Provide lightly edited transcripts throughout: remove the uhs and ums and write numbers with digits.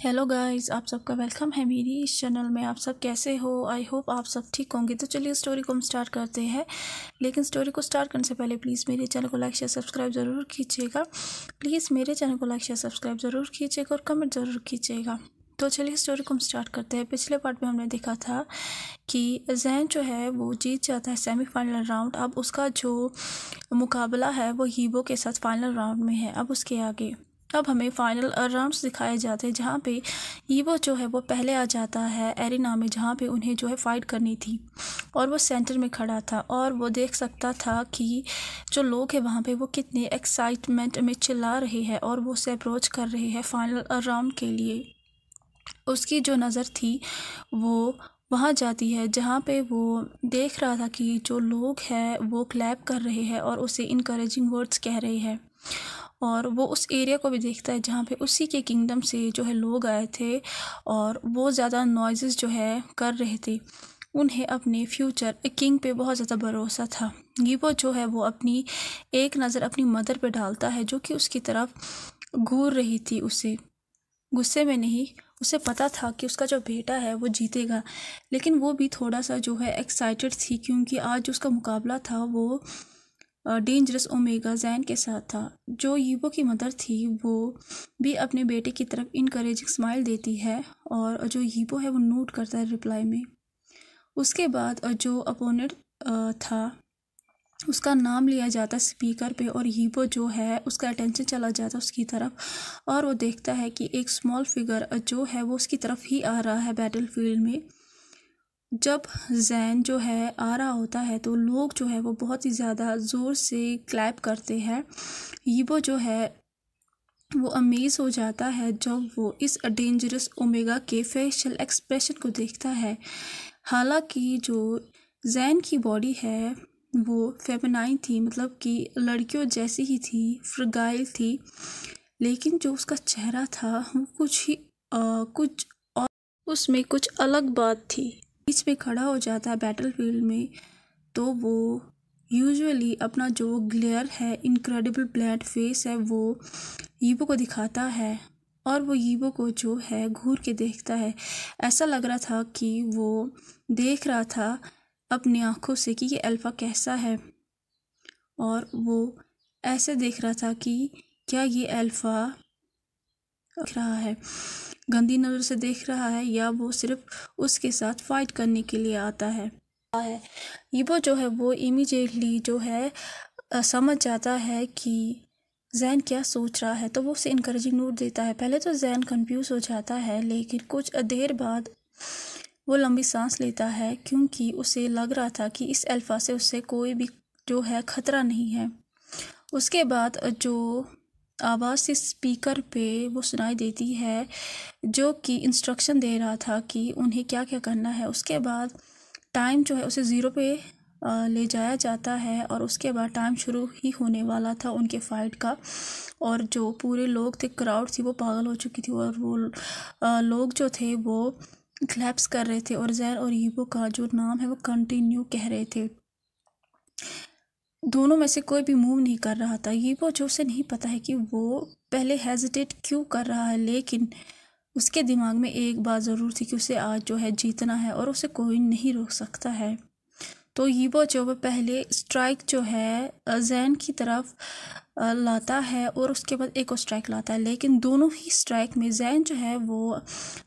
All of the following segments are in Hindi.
हेलो गाइस, आप सबका वेलकम है मेरी इस चैनल में। आप सब कैसे हो? आई होप आप सब ठीक होंगे। तो चलिए स्टोरी को हम स्टार्ट करते हैं। लेकिन स्टोरी को स्टार्ट करने से पहले प्लीज़ मेरे चैनल को लाइक शेयर सब्सक्राइब ज़रूर कीजिएगा। प्लीज़ मेरे चैनल को लाइक शेयर सब्सक्राइब ज़रूर कीजिएगा और कमेंट ज़रूर कीजिएगा। तो चलिए स्टोरी को हम स्टार्ट करते हैं। पिछले पार्ट में हमने देखा था कि जैन जो है वो जीत जाता है सेमीफाइनल राउंड। अब उसका जो मुकाबला है वो हीबो के साथ फाइनल राउंड में है। अब उसके आगे अब हमें फाइनल राउंड्स दिखाए जाते हैं, जहाँ पे हीबो जो है वो पहले आ जाता है एरिना में, जहाँ पे उन्हें जो है फ़ाइट करनी थी। और वो सेंटर में खड़ा था और वो देख सकता था कि जो लोग हैं वहाँ पे वो कितने एक्साइटमेंट में चिल्ला रहे हैं और वो उसे अप्रोच कर रहे हैं फाइनल राउंड के लिए। उसकी जो नज़र थी वो वहाँ जाती है, जहाँ पे वो देख रहा था कि जो लोग हैं वो क्लैप कर रहे हैं और उसे इनकरेजिंग वर्ड्स कह रहे हैं। और वो उस एरिया को भी देखता है जहाँ पे उसी के किंगडम से जो है लोग आए थे और वो ज़्यादा नॉइज़ेस जो है कर रहे थे। उन्हें अपने फ्यूचर किंग पे बहुत ज़्यादा भरोसा था। हीबो जो है वो अपनी एक नज़र अपनी मदर पे डालता है, जो कि उसकी तरफ घूर रही थी। उसे गुस्से में नहीं, उसे पता था कि उसका जो बेटा है वो जीतेगा, लेकिन वो भी थोड़ा सा जो है एक्साइटेड थी, क्योंकि आज उसका मुकाबला था वो डेंजरस ओमेगा जैन के साथ था। जो हीबो की मदर थी वो भी अपने बेटे की तरफ इनकरेजिंग स्माइल देती है और जो हीबो है वो नोट करता है रिप्लाई में। उसके बाद जो अपोनेंट था उसका नाम लिया जाता स्पीकर पे और हीबो जो है उसका अटेंशन चला जाता उसकी तरफ और वो देखता है कि एक स्मॉल फिगर जो है वो उसकी तरफ ही आ रहा है बैटल फील्ड में। जब जैन जो है आ रहा होता है तो लोग जो है वो बहुत ही ज़्यादा ज़ोर से क्लैप करते हैं। हीबो जो है वो अमेज़ हो जाता है जब वो इस डेंजरस ओमेगा के फेशियल एक्सप्रेशन को देखता है। हालांकि जो जैन की बॉडी है वो फेमिनाइन थी, मतलब कि लड़कियों जैसी ही थी, फ्रगाइल थी, लेकिन जो उसका चेहरा था वो कुछ और उसमें कुछ अलग बात थी। बीच में खड़ा हो जाता है बैटल फील्ड में, तो वो यूजुअली अपना जो ग्लेयर है, इनक्रेडिबल ब्लैड फेस है, वो हीबो को दिखाता है और वो हीबो को जो है घूर के देखता है। ऐसा लग रहा था कि वो देख रहा था अपनी आंखों से कि ये अल्फ़ा कैसा है, और वो ऐसे देख रहा था कि क्या ये अल्फ़ा देख रहा है, गंदी नज़र से देख रहा है, या वो सिर्फ उसके साथ फाइट करने के लिए आता है। हीबो जो है वो इमीडिएटली जो है समझ जाता है कि जैन क्या सोच रहा है, तो वो उसे इनकरेजिंग नोट देता है। पहले तो जैन कंफ्यूज हो जाता है, लेकिन कुछ देर बाद वो लंबी सांस लेता है, क्योंकि उसे लग रहा था कि इस अल्फ़ा से उससे कोई भी जो है ख़तरा नहीं है। उसके बाद जो आवाज़ इस स्पीकर पे वो सुनाई देती है, जो कि इंस्ट्रक्शन दे रहा था कि उन्हें क्या क्या करना है। उसके बाद टाइम जो है उसे ज़ीरो पे ले जाया जाता है और उसके बाद टाइम शुरू ही होने वाला था उनके फाइट का। और जो पूरे लोग थे, क्राउड थी, वो पागल हो चुकी थी और वो लोग जो थे वो क्लैप्स कर रहे थे और जैन और हीबो का जो नाम है वो कंटिन्यू कह रहे थे। दोनों में से कोई भी मूव नहीं कर रहा था। हीबो जो उसे नहीं पता है कि वो पहले हेजिटेट क्यों कर रहा है, लेकिन उसके दिमाग में एक बात ज़रूर थी कि उसे आज जो है जीतना है और उसे कोई नहीं रोक सकता है। तो हीबो जो वह पहले स्ट्राइक जो है जैन की तरफ लाता है और उसके बाद एक और स्ट्राइक लाता है, लेकिन दोनों ही स्ट्राइक में जैन जो है वो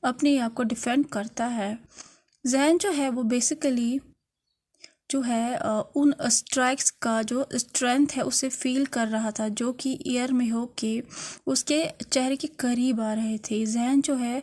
अपने आप को डिफेंड करता है। जैन जो है वो बेसिकली जो है उन स्ट्राइक्स का जो स्ट्रेंथ है उसे फील कर रहा था, जो कि एयर में हो के उसके चेहरे के करीब आ रहे थे। जैन जो है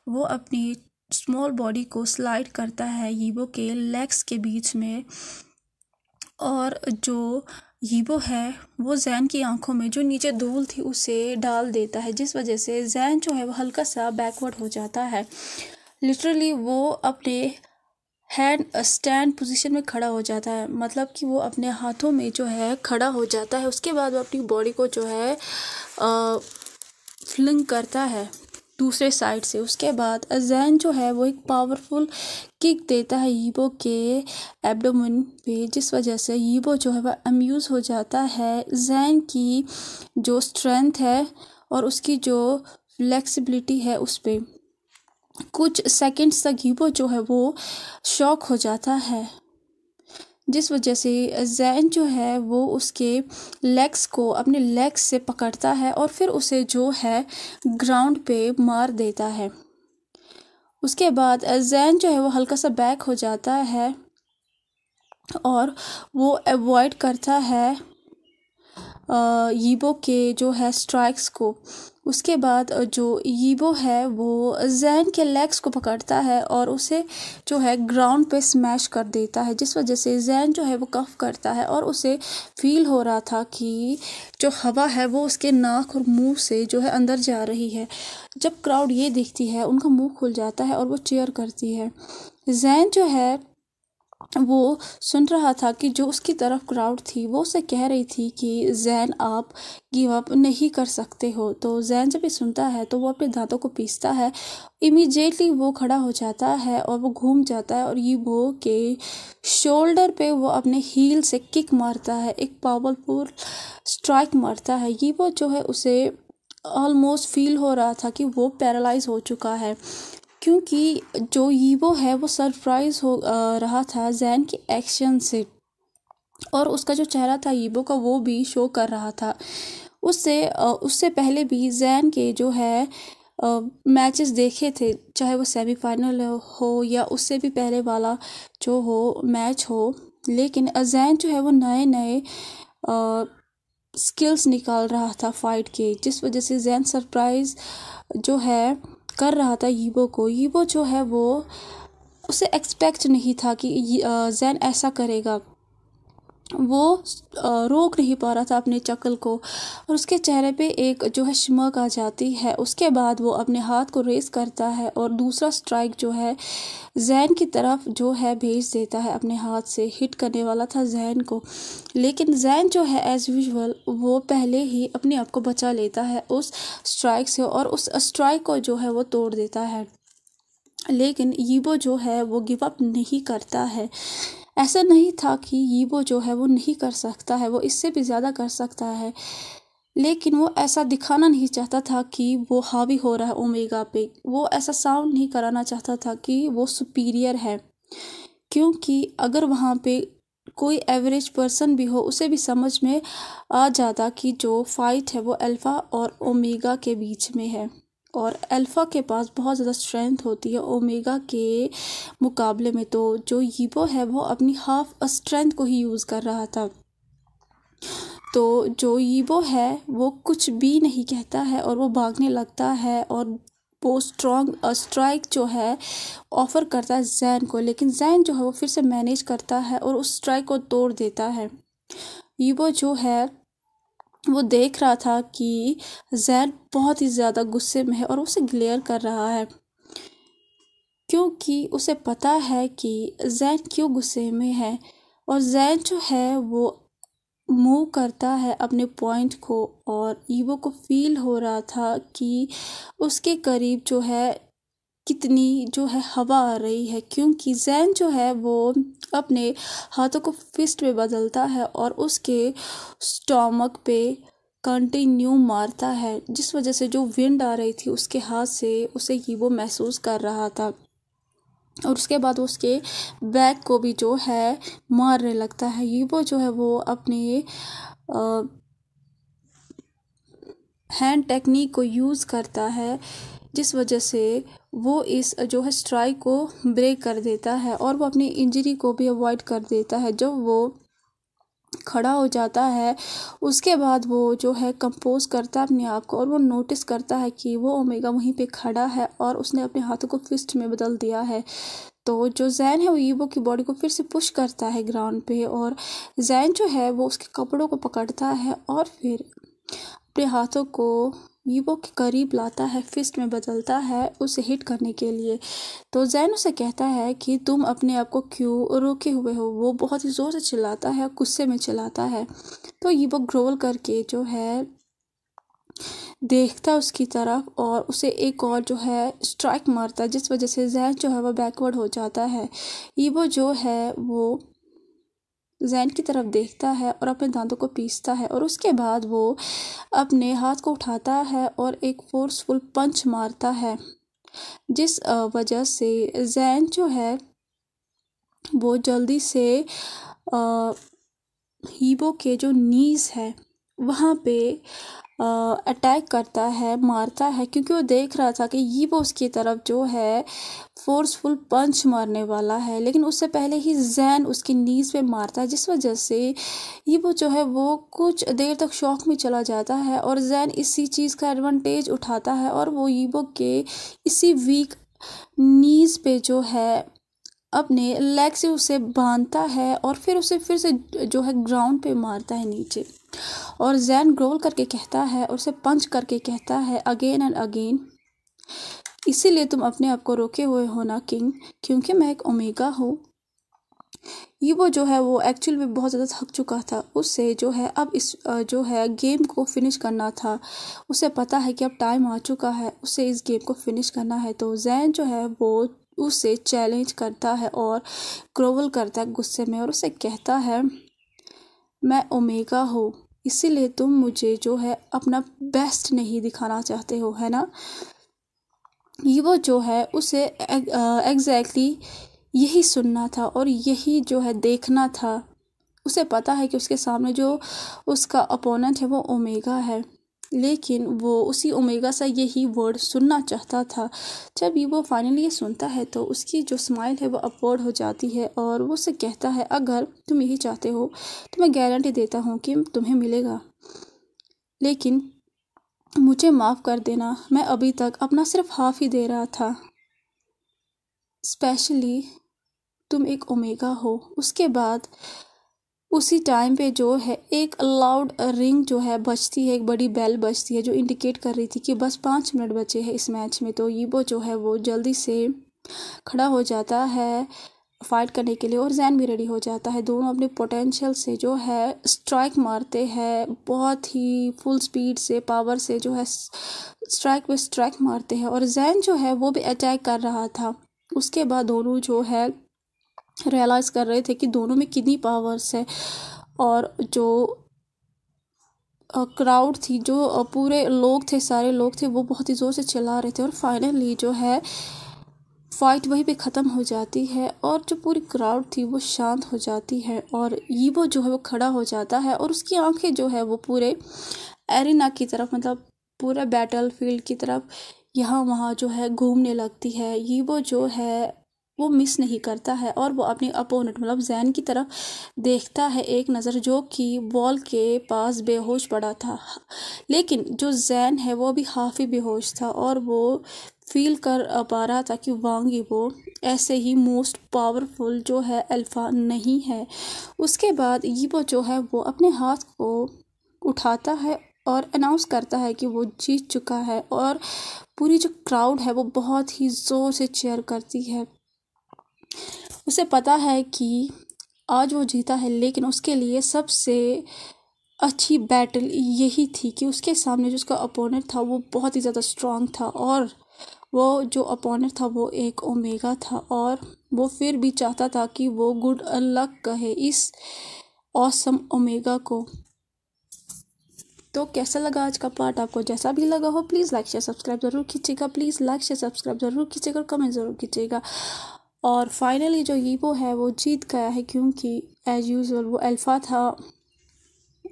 वो अपनी स्मॉल बॉडी को स्लाइड करता है हीबो के लेग्स के बीच में, और जो हीबो है वो जैन की आंखों में जो नीचे धूल थी उसे डाल देता है, जिस वजह से जैन जो है वो हल्का सा बैकवर्ड हो जाता है। लिटरली वो अपने हैंड स्टैंड पोजीशन में खड़ा हो जाता है, मतलब कि वो अपने हाथों में जो है खड़ा हो जाता है। उसके बाद वो अपनी बॉडी को जो है फ्लिंग करता है दूसरे साइड से। उसके बाद जैन जो है वो एक पावरफुल किक देता है हीबो के एब्डोमेन पे, जिस वजह से हीबो जो है वह अम्यूज़ हो जाता है जैन की जो स्ट्रेंथ है और उसकी जो फ्लेक्सिबिलिटी है उस पे। कुछ सेकंड्स तक ईबो जो है वो शॉक हो जाता है, जिस वजह से जैन जो है वो उसके लेग्स को अपने लेग्स से पकड़ता है और फिर उसे जो है ग्राउंड पे मार देता है। उसके बाद जैन जो है वो हल्का सा बैक हो जाता है और वो अवॉइड करता है यीबो के जो है स्ट्राइक्स को। उसके बाद जो यीबो है वो जैन के लेग्स को पकड़ता है और उसे जो है ग्राउंड पे स्मैश कर देता है, जिस वजह से जैन जो है वो कफ करता है और उसे फील हो रहा था कि जो हवा है वो उसके नाक और मुंह से जो है अंदर जा रही है। जब क्राउड ये देखती है उनका मुंह खुल जाता है और वो चीयर करती है। जैन जो है वो सुन रहा था कि जो उसकी तरफ क्राउड थी वो उसे कह रही थी कि जैन आप गिव अप नहीं कर सकते हो। तो जैन जब ये सुनता है तो वो अपने दांतों को पीसता है। इमीडिएटली वो खड़ा हो जाता है और वो घूम जाता है और यीबो के शोल्डर पे वो अपने हील से किक मारता है, एक पावरफुल स्ट्राइक मारता है। यीबो जो है उसे ऑलमोस्ट फील हो रहा था कि वो पैरालाइज हो चुका है, क्योंकि जो यीबो है वो सरप्राइज हो रहा था जैन के एक्शन से, और उसका जो चेहरा था यीबो का वो भी शो कर रहा था। उससे पहले भी जैन के जो है मैचेस देखे थे, चाहे वो सेमीफाइनल हो या उससे भी पहले वाला जो हो मैच हो, लेकिन जैन जो है वो नए नए स्किल्स निकाल रहा था फाइट के, जिस वजह से जैन सरप्राइज जो है कर रहा था यीबो को। यीबो जो है वो उसे एक्सपेक्ट नहीं था कि जैन ऐसा करेगा। वो रोक नहीं पा रहा था अपने चक्ल को और उसके चेहरे पे एक जो है शिमक आ जाती है। उसके बाद वो अपने हाथ को रेस करता है और दूसरा स्ट्राइक जो है जैन की तरफ जो है भेज देता है। अपने हाथ से हिट करने वाला था जैन को, लेकिन जैन जो है एज यूजुअल वो पहले ही अपने आप को बचा लेता है उस स्ट्राइक से और उस स्ट्राइक को जो है वो तोड़ देता है। लेकिन यीबो जो है वो गिव अप नहीं करता है। ऐसा नहीं था कि यीबो जो है वो नहीं कर सकता है, वो इससे भी ज़्यादा कर सकता है, लेकिन वो ऐसा दिखाना नहीं चाहता था कि वो हावी हो रहा है ओमेगा पे। वो ऐसा साउंड नहीं कराना चाहता था कि वो सुपीरियर है, क्योंकि अगर वहाँ पे कोई एवरेज पर्सन भी हो उसे भी समझ में आ जाता कि जो फाइट है वो अल्फ़ा और ओमेगा के बीच में है, और अल्फ़ा के पास बहुत ज़्यादा स्ट्रेंथ होती है ओमेगा के मुकाबले में। तो जो यीबो है वो अपनी हाफ स्ट्रेंथ को ही यूज़ कर रहा था। तो जो यीबो है वो कुछ भी नहीं कहता है और वो भागने लगता है और वो स्ट्रॉन्ग स्ट्राइक जो है ऑफ़र करता है जैन को, लेकिन जैन जो है वो फिर से मैनेज करता है और उस स्ट्राइक को तोड़ देता है। यीबो जो है वो देख रहा था कि जैन बहुत ही ज़्यादा गुस्से में है और उसे ग्लेयर कर रहा है, क्योंकि उसे पता है कि जैन क्यों गुस्से में है। और जैन जो है वो मूव करता है अपने पॉइंट को, और ईवो को फील हो रहा था कि उसके करीब जो है कितनी जो है हवा आ रही है, क्योंकि जैन जो है वो अपने हाथों को फिस्ट में बदलता है और उसके स्टोमक पे कंटिन्यू मारता है, जिस वजह से जो विंड आ रही थी उसके हाथ से उसे ईवो महसूस कर रहा था। और उसके बाद उसके बैक को भी जो है मारने लगता है। यीबो जो है वो अपने हैंड टेक्निक को यूज़ करता है, जिस वजह से वो इस जो है स्ट्राइक को ब्रेक कर देता है और वो अपनी इंजरी को भी अवॉइड कर देता है। जब वो खड़ा हो जाता है उसके बाद वो जो है कंपोज करता है अपने आप को और वो नोटिस करता है कि वो ओमेगा वहीं पे खड़ा है और उसने अपने हाथों को फिस्ट में बदल दिया है। तो जो जैन है वो ईवो की बॉडी को फिर से पुश करता है ग्राउंड पे, और जैन जो है वो उसके कपड़ों को पकड़ता है और फिर अपने हाथों को ईवो के करीब लाता है, फिस्ट में बदलता है उसे हिट करने के लिए। तो जैन उसे कहता है कि तुम अपने आप को क्यों रोके हुए हो। वो बहुत ही ज़ोर से चिल्लाता है, गुस्से में चिल्लाता है। तो ईवो ग्रोल करके जो है देखता है उसकी तरफ और उसे एक और जो है स्ट्राइक मारता है, जिस वजह से जैन जो है वह बैकवर्ड हो जाता है। ईवो जो है वो जैन की तरफ देखता है और अपने दांतों को पीसता है और उसके बाद वो अपने हाथ को उठाता है और एक फोर्सफुल पंच मारता है, जिस वजह से जैन जो है वो जल्दी से हीबो के जो नीज है वहाँ पे अटैक करता है, मारता है, क्योंकि वो देख रहा था कि हीबो उसकी तरफ जो है फोर्सफुल पंच मारने वाला है, लेकिन उससे पहले ही जैन उसकी नीज पे मारता है, जिस वजह से हीबो जो है वो कुछ देर तक शॉक में चला जाता है और जैन इसी चीज़ का एडवांटेज उठाता है और वो हीबो के इसी वीक नीज पे जो है अपने लेग से उसे बांधता है और फिर उसे फिर से जो है ग्राउंड पे मारता है नीचे। और जैन ग्रोल करके कहता है और उसे पंच करके कहता है अगेन एंड अगेन, इसीलिए तुम अपने आप को रोके हुए हो ना किंग, क्योंकि मैं एक ओमेगा हूँ। हीबो जो है वो एक्चुअल में बहुत ज़्यादा थक चुका था, उससे जो है अब इस जो है गेम को फिनिश करना था। उसे पता है कि अब टाइम आ चुका है, उसे इस गेम को फिनिश करना है। तो जैन जो है वो उसे चैलेंज करता है और ग्रोवल करता है गुस्से में और उसे कहता है मैं ओमेगा हूँ, इसीलिए तुम मुझे जो है अपना बेस्ट नहीं दिखाना चाहते हो, है ना। हीबो जो है उसे एग्जैक्टली यही सुनना था और यही जो है देखना था। उसे पता है कि उसके सामने जो उसका अपोनेंट है वो ओमेगा है, लेकिन वो उसी ओमेगा से यही वर्ड सुनना चाहता था। जब वो फाइनली ये सुनता है तो उसकी जो स्माइल है वो अपवर्ड हो जाती है और वो उसे कहता है अगर तुम यही चाहते हो तो मैं गारंटी देता हूँ कि तुम्हें मिलेगा, लेकिन मुझे माफ़ कर देना, मैं अभी तक अपना सिर्फ हाफ ही दे रहा था, स्पेशली तुम एक ओमेगा हो। उसके बाद उसी टाइम पे जो है एक लाउड रिंग जो है बजती है, एक बड़ी बेल बजती है जो इंडिकेट कर रही थी कि बस 5 मिनट बचे हैं इस मैच में। तो हीबो जो है वो जल्दी से खड़ा हो जाता है फाइट करने के लिए और जैन भी रेडी हो जाता है। दोनों अपने पोटेंशियल से जो है स्ट्राइक मारते हैं, बहुत ही फुल स्पीड से पावर से जो है स्ट्राइक पे स्ट्राइक मारते हैं और जैन जो है वो भी अटैक कर रहा था। उसके बाद दोनों जो है रियलाइज़ कर रहे थे कि दोनों में कितनी पावर्स है और जो क्राउड थी, जो पूरे लोग थे, सारे लोग थे, वो बहुत ही ज़ोर से चिल्ला रहे थे और फाइनली जो है फाइट वहीं पे ख़त्म हो जाती है और जो पूरी क्राउड थी वो शांत हो जाती है और हीबो जो है वो खड़ा हो जाता है और उसकी आंखें जो है वो पूरे एरिना की तरफ, मतलब पूरे बैटल फील्ड की तरफ यहाँ वहाँ जो है घूमने लगती है। हीबो जो है वो मिस नहीं करता है और वो अपने अपोनेंट मतलब जैन की तरफ देखता है एक नज़र, जो कि वॉल के पास बेहोश पड़ा था, लेकिन जो जैन है वो भी हाफ ही बेहोश था और वो फील कर पा रहा था कि वांगी वो ऐसे ही मोस्ट पावरफुल जो है अल्फ़ा नहीं है। उसके बाद हीबो जो है वो अपने हाथ को उठाता है और अनाउंस करता है कि वो जीत चुका है और पूरी जो क्राउड है वो बहुत ही ज़ोर से चीयर करती है। उसे पता है कि आज वो जीता है, लेकिन उसके लिए सबसे अच्छी बैटल यही थी कि उसके सामने जो उसका अपोनेंट था वो बहुत ही ज़्यादा स्ट्रांग था और वो जो अपोनेंट था वो एक ओमेगा था और वो फिर भी चाहता था कि वो गुड लक कहे इस ऑसम ओमेगा को। तो कैसा लगा आज का पार्ट? आपको जैसा भी लगा हो प्लीज़ लाइक शेयर सब्सक्राइब ज़रूर कीजिएगा, प्लीज़ लाइक शेयर सब्सक्राइब ज़रूर कीजिएगा और कमेंट ज़रूर कीजिएगा। और फाइनली जो हीबो है वो जीत गया है, क्योंकि एज यूजुअल वो अल्फ़ा था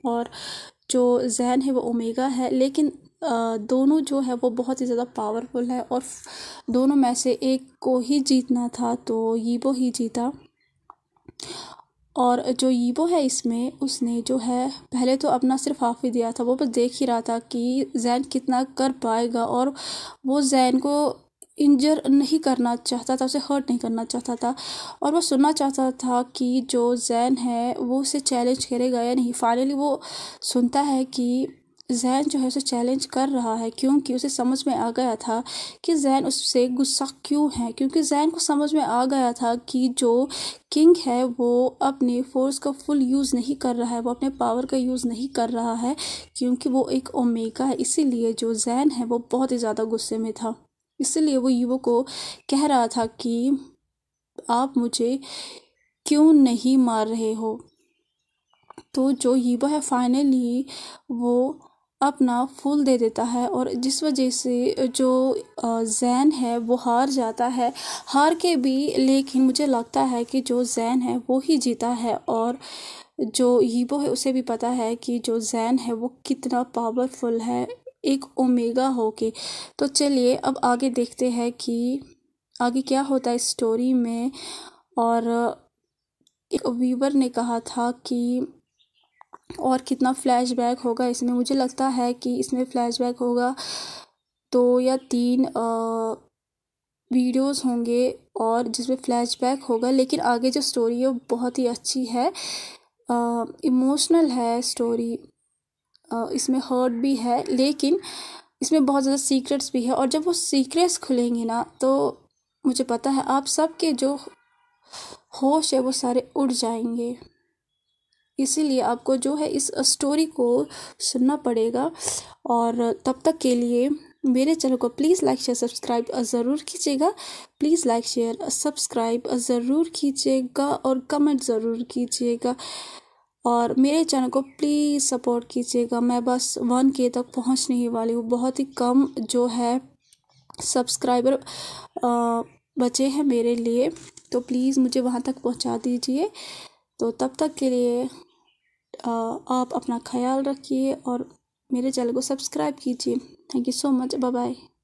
और जो जैन है वो ओमेगा है, लेकिन दोनों जो है वो बहुत ही ज़्यादा पावरफुल है और दोनों में से एक को ही जीतना था, तो हीबो ही जीता। और जो हीबो है इसमें उसने जो है पहले तो अपना सिर्फ हाफ ही दिया था, वो बस देख ही रहा था कि जैन कितना कर पाएगा और वो जैन को इंजर नहीं करना चाहता था, उसे हर्ट नहीं करना चाहता था और वो सुनना चाहता था कि जो जैन है वो उसे चैलेंज करेगा या नहीं। फाइनली वो सुनता है कि जैन जो है उसे चैलेंज कर रहा है, क्योंकि उसे समझ में आ गया था कि जैन उससे गुस्सा क्यों है, क्योंकि जैन को समझ में आ गया था कि जो किंग है वो अपने फोर्स का फुल यूज़ नहीं कर रहा है, वो अपने पावर का यूज़ नहीं कर रहा है, क्योंकि वो एक ओमेगा है। इसीलिए जो जैन है वो बहुत ही ज़्यादा गुस्से में था, इसलिए वो हीबो को कह रहा था कि आप मुझे क्यों नहीं मार रहे हो। तो जो हीबो है फाइनली वो अपना फूल दे देता है, और जिस वजह से जो जैन है वो हार जाता है। हार के भी लेकिन मुझे लगता है कि जो जैन है वो ही जीता है, और जो हीबो है उसे भी पता है कि जो जैन है वो कितना पावरफुल है एक ओमेगा होके। तो चलिए अब आगे देखते हैं कि आगे क्या होता है स्टोरी में। और एक व्यूवर ने कहा था कि और कितना फ्लैशबैक होगा इसमें। मुझे लगता है कि इसमें फ्लैशबैक होगा 2 या 3 वीडियोस होंगे और जिसमें फ्लैशबैक होगा। लेकिन आगे जो स्टोरी है वो बहुत ही अच्छी है, इमोशनल है स्टोरी। इसमें हर्ट भी है, लेकिन इसमें बहुत ज़्यादा सीक्रेट्स भी है, और जब वो सीक्रेट्स खुलेंगे ना तो मुझे पता है आप सबके जो होश है वो सारे उड़ जाएंगे। इसीलिए आपको जो है इस स्टोरी को सुनना पड़ेगा। और तब तक के लिए मेरे चैनल को प्लीज़ लाइक शेयर सब्सक्राइब ज़रूर कीजिएगा। प्लीज़ लाइक शेयर सब्सक्राइब ज़रूर कीजिएगा और कमेंट ज़रूर कीजिएगा, और मेरे चैनल को प्लीज़ सपोर्ट कीजिएगा। मैं बस 1K तक पहुंचने ही वाली हूँ, बहुत ही कम जो है सब्सक्राइबर बचे हैं मेरे लिए, तो प्लीज़ मुझे वहाँ तक पहुँचा दीजिए। तो तब तक के लिए आप अपना ख्याल रखिए और मेरे चैनल को सब्सक्राइब कीजिए। Thank you so much, bye bye.